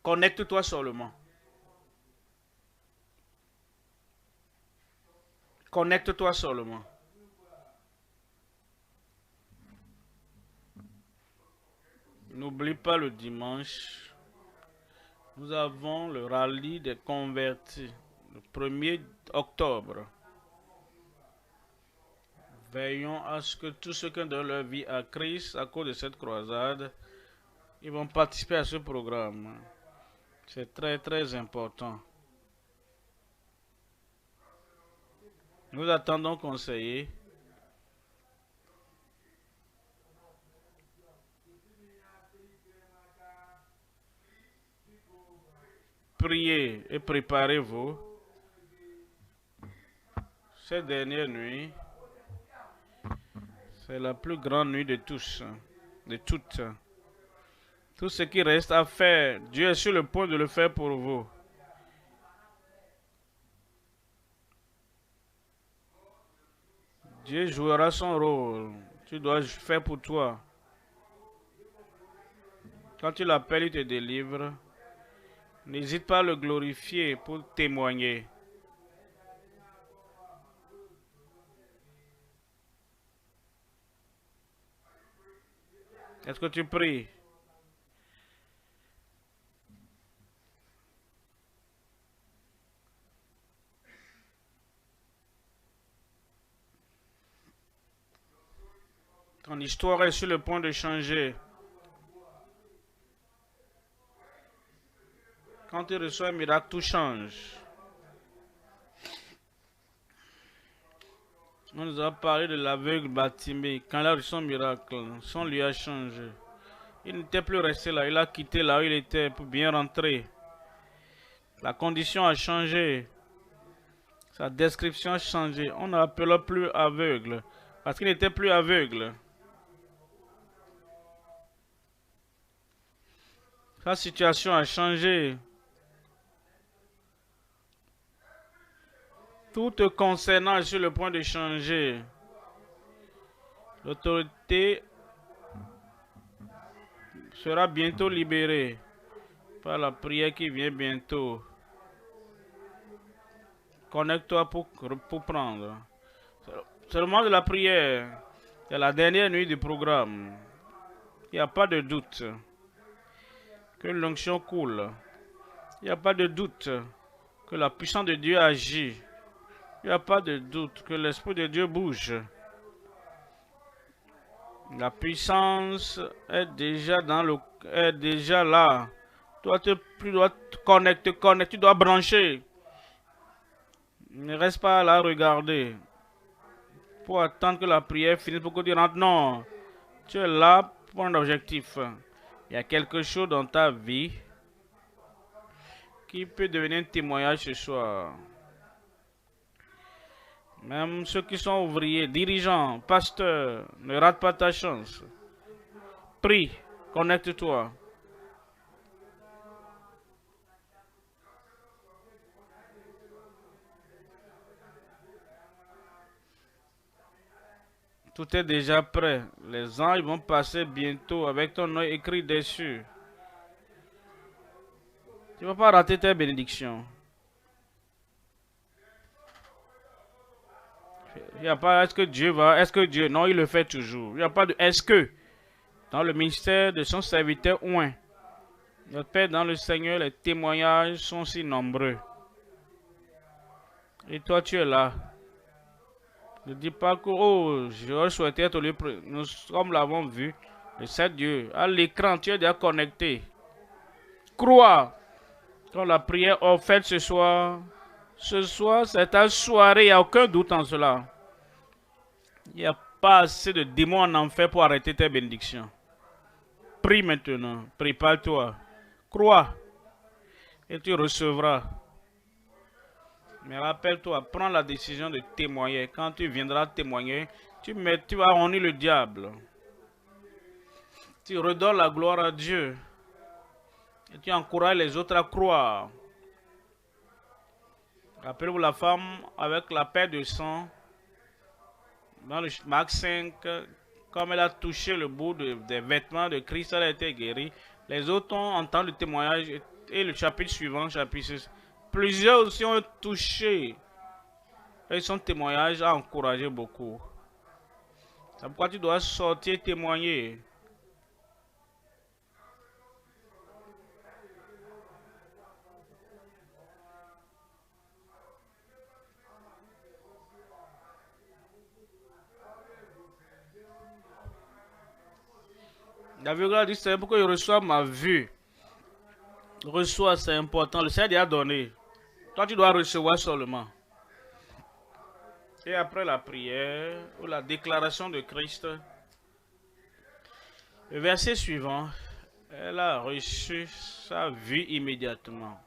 Connecte-toi seulement. Connecte-toi seulement. N'oublie pas le dimanche. Nous avons le rallye des convertis. Le 1er octobre. Veillons à ce que tous ceux qui donnent leur vie à Christ à cause de cette croisade, ils vont participer à ce programme. C'est très très important. Nous attendons conseiller. Priez et préparez-vous. Cette dernière nuit, c'est la plus grande nuit de tous, de toutes. Tout ce qui reste à faire, Dieu est sur le point de le faire pour vous. Dieu jouera son rôle. Tu dois faire pour toi. Quand tu l'appelles, il te délivre. N'hésite pas à le glorifier pour témoigner. Est-ce que tu pries? Ton histoire est sur le point de changer. Quand tu reçois un miracle, tout change. On nous a parlé de l'aveugle Bartimée. Quand il a reçu son miracle, son lieu a changé. Il n'était plus resté là, il a quitté là où il était pour bien rentrer. La condition a changé. Sa description a changé. On ne l'appelait plus aveugle parce qu'il n'était plus aveugle. Sa situation a changé. Tout te concernant est sur le point de changer. L'autorité sera bientôt libérée par la prière qui vient bientôt. Connecte-toi pour prendre. C'est le moment de la prière. C'est la dernière nuit du programme. Il n'y a pas de doute que l'onction coule. Il n'y a pas de doute que la puissance de Dieu agit. Il n'y a pas de doute que l'Esprit de Dieu bouge. La puissance est déjà là. Toi, tu dois te connecter, tu dois brancher. Ne reste pas là à regarder pour attendre que la prière finisse pour que tu rentres. Non, tu es là pour un objectif. Il y a quelque chose dans ta vie qui peut devenir un témoignage ce soir. Même ceux qui sont ouvriers, dirigeants, pasteurs, ne rate pas ta chance. Prie, connecte-toi. Tout est déjà prêt. Les anges vont passer bientôt avec ton nom écrit dessus. Tu ne vas pas rater tes bénédictions. Il n'y a pas est-ce que Dieu va, est-ce que Dieu, non, il le fait toujours. Il n'y a pas de est-ce que. Dans le ministère de son serviteur, ouin. Notre Père dans le Seigneur, les témoignages sont si nombreux. Et toi, tu es là. Ne dis pas que, oh, j'aurais souhaité être au lieu. Nous, comme l'avons vu, le Saint Dieu, à l'écran, tu es déjà connecté. Crois. Quand la prière offerte ce soir, c'est ta soirée, il n'y a aucun doute en cela. Il n'y a pas assez de démons en enfer pour arrêter tes bénédictions. Prie maintenant, prépare-toi, crois et tu recevras. Mais rappelle-toi, prends la décision de témoigner. Quand tu viendras témoigner, tu vas honner le diable. Tu redonnes la gloire à Dieu. Et tu encourages les autres à croire. Rappelez-vous la femme avec la paix de sang. Dans le Marc 5, comme elle a touché le bout des vêtements de Christ, elle a été guérie. Les autres ont entendu le témoignage et le chapitre suivant, chapitre 6. Plusieurs aussi ont touché Et son témoignage a encouragé beaucoup. C'est pourquoi tu dois sortir et témoigner. L'aveugle a dit, c'est pourquoi je reçois ma vue. Reçois, c'est important. Le Seigneur a donné. Toi, tu dois recevoir seulement. Et après la prière ou la déclaration de Christ, le verset suivant, elle a reçu sa vue immédiatement.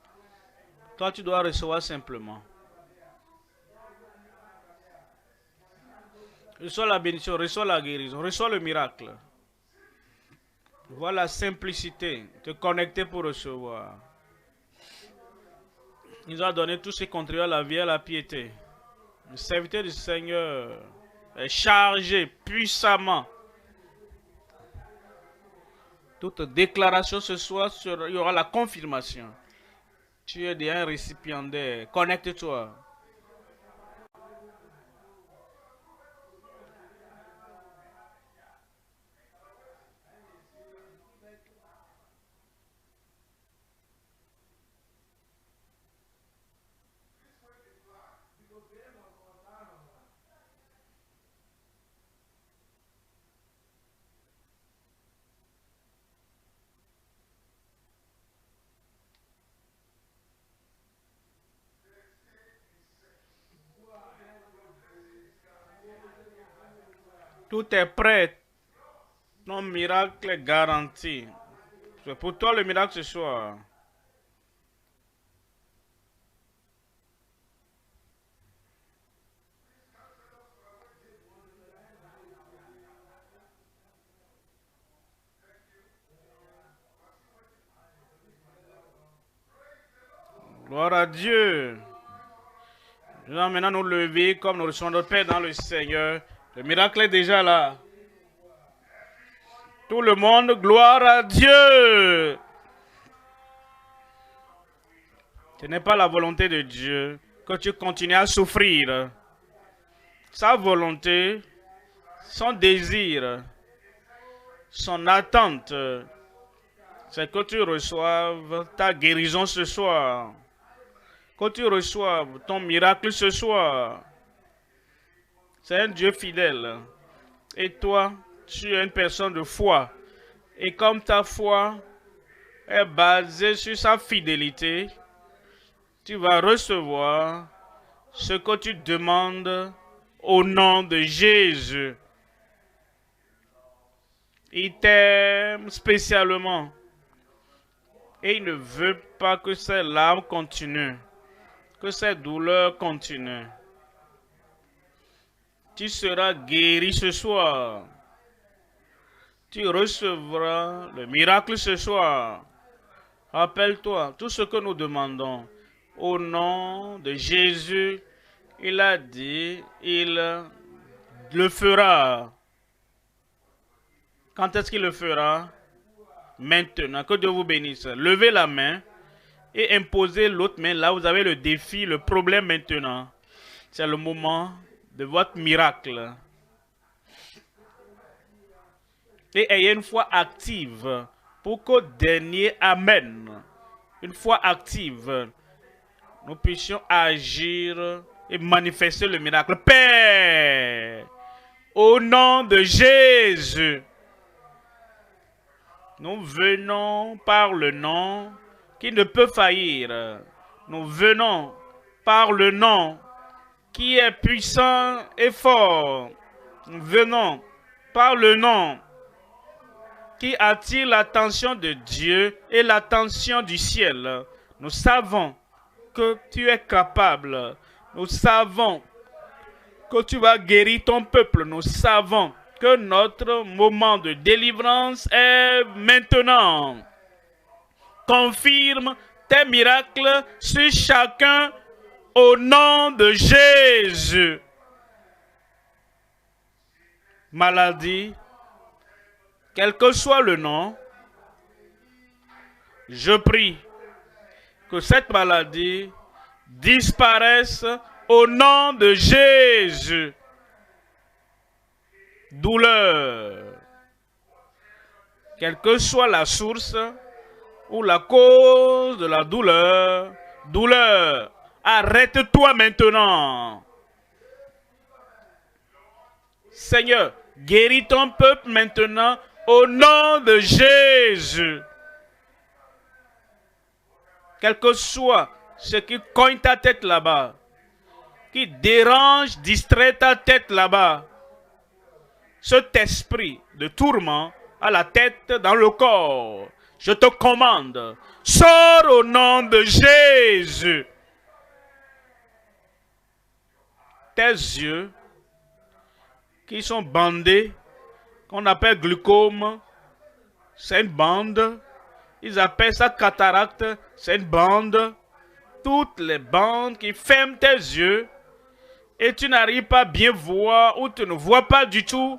Toi, tu dois recevoir simplement. Reçois la bénédiction, reçois la guérison, reçois le miracle. Vois la simplicité, te connecter pour recevoir. Il nous a donné tout ce qui contribue à la vie et à la piété. Le serviteur du Seigneur est chargé puissamment. Toute déclaration ce soir, il y aura la confirmation. Tu es déjà un récipiendaire. Connecte-toi. Tout est prêt. Ton miracle est garanti. C'est pour toi le miracle ce soir. Gloire à Dieu. Nous allons maintenant nous lever comme nous recevons notre Père dans le Seigneur. Le miracle est déjà là. Tout le monde, gloire à Dieu. Ce n'est pas la volonté de Dieu que tu continues à souffrir. Sa volonté, son désir, son attente, c'est que tu reçoives ta guérison ce soir. Que tu reçoives ton miracle ce soir. C'est un Dieu fidèle. Et toi, tu es une personne de foi. Et comme ta foi est basée sur sa fidélité, tu vas recevoir ce que tu demandes au nom de Jésus. Il t'aime spécialement. Et il ne veut pas que ces larmes continuent, que ces douleurs continuent. Tu seras guéri ce soir. Tu recevras le miracle ce soir. Rappelle-toi, tout ce que nous demandons au nom de Jésus, il a dit, il le fera. Quand est-ce qu'il le fera? Maintenant. Que Dieu vous bénisse. Levez la main et imposez l'autre main. Là, vous avez le défi, le problème maintenant. C'est le moment de votre miracle. Et ayez une foi active pour qu'au dernier Amen, une foi active, nous puissions agir et manifester le miracle. Père, au nom de Jésus, nous venons par le nom qui ne peut faillir. Nous venons par le nom qui est puissant et fort. Nous venons par le nom qui attire l'attention de Dieu et l'attention du ciel. Nous savons que tu es capable. Nous savons que tu vas guérir ton peuple. Nous savons que notre moment de délivrance est maintenant. Confirme tes miracles sur chacun au nom de Jésus. Maladie, quel que soit le nom, je prie que cette maladie disparaisse au nom de Jésus. Douleur. Quelle que soit la source ou la cause de la douleur, douleur, arrête-toi maintenant. Seigneur, guéris ton peuple maintenant au nom de Jésus. Quel que soit ce qui cogne ta tête là-bas, qui dérange, distrait ta tête là-bas, cet esprit de tourment à la tête dans le corps, je te commande, sors au nom de Jésus. Tes yeux qui sont bandés, qu'on appelle glaucome, c'est une bande. Ils appellent ça cataracte, c'est une bande. Toutes les bandes qui ferment tes yeux et tu n'arrives pas à bien voir ou tu ne vois pas du tout,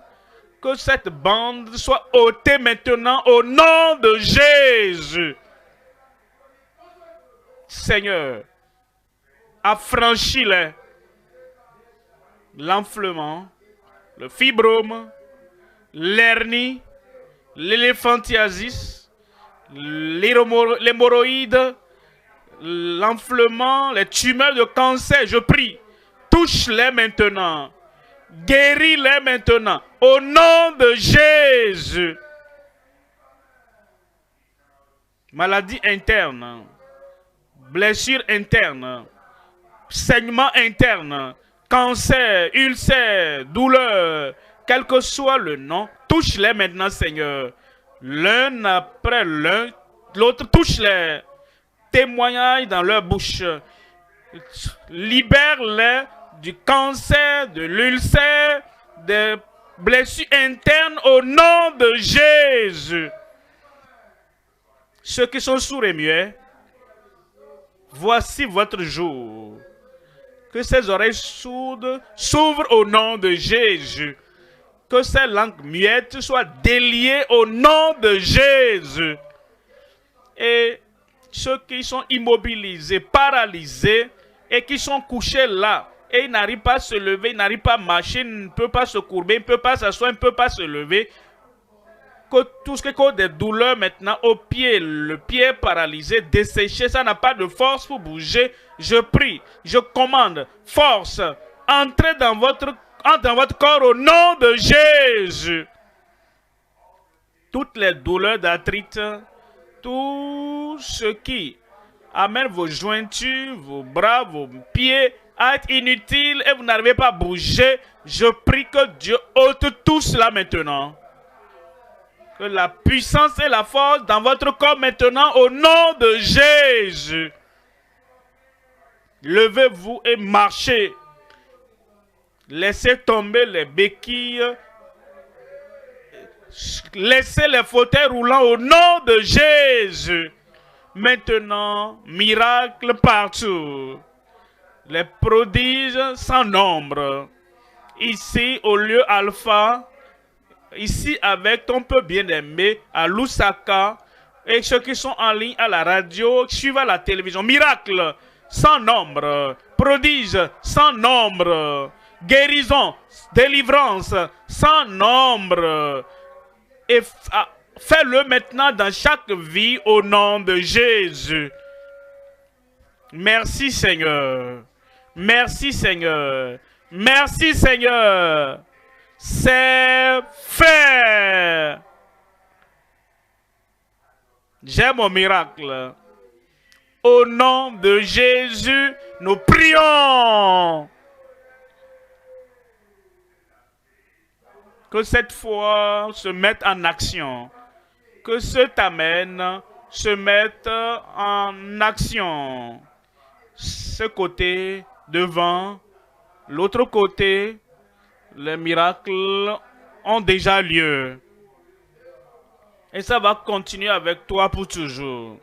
que cette bande soit ôtée maintenant au nom de Jésus. Seigneur, affranchis-les. L'enflement, le fibrome, l'hernie, l'éléphantiasis, l'hémorroïde, l'enflement, les tumeurs de cancer, je prie, touche-les maintenant. Guéris-les maintenant, au nom de Jésus. Maladie interne, blessure interne, saignement interne, cancer, ulcère, douleur, quel que soit le nom, touche-les maintenant, Seigneur. L'un après l'un, l'autre touche-les. Témoignage dans leur bouche. Libère-les du cancer, de l'ulcère, des blessures internes au nom de Jésus. Ceux qui sont sourds et muets, voici votre jour. Que ces oreilles sourdes s'ouvrent au nom de Jésus. Que ces langues muettes soient déliées au nom de Jésus. Et ceux qui sont immobilisés, paralysés et qui sont couchés là, et ils n'arrivent pas à se lever, ils n'arrivent pas à marcher, ils ne peuvent pas se courber, ils ne peuvent pas s'asseoir, ils ne peuvent pas se lever. Que tout ce qui cause des douleurs maintenant au pied, le pied paralysé, desséché, ça n'a pas de force pour bouger. Je prie, je commande, force, entrez dans votre corps au nom de Jésus. Toutes les douleurs d'arthrite, tout ce qui amène vos jointures, vos bras, vos pieds à être inutiles et vous n'arrivez pas à bouger, je prie que Dieu ôte tout cela maintenant. Que la puissance et la force dans votre corps maintenant au nom de Jésus. Levez-vous et marchez. Laissez tomber les béquilles. Laissez les fauteuils roulants au nom de Jésus. Maintenant, miracle partout. Les prodiges sans nombre. Ici, au lieu Alpha, ici avec ton peuple bien-aimé, à Lusaka, et ceux qui sont en ligne à la radio, suivent à la télévision. Miracle sans nombre. Prodige sans nombre. Guérison, délivrance sans nombre. Et fais-le maintenant dans chaque vie au nom de Jésus. Merci Seigneur. Merci Seigneur. Merci Seigneur. C'est fait. J'ai mon miracle. Au nom de Jésus, nous prions. Que cette foi se mette en action. Que cet Amen se mette en action. Ce côté, devant, l'autre côté, les miracles ont déjà lieu. Et ça va continuer avec toi pour toujours.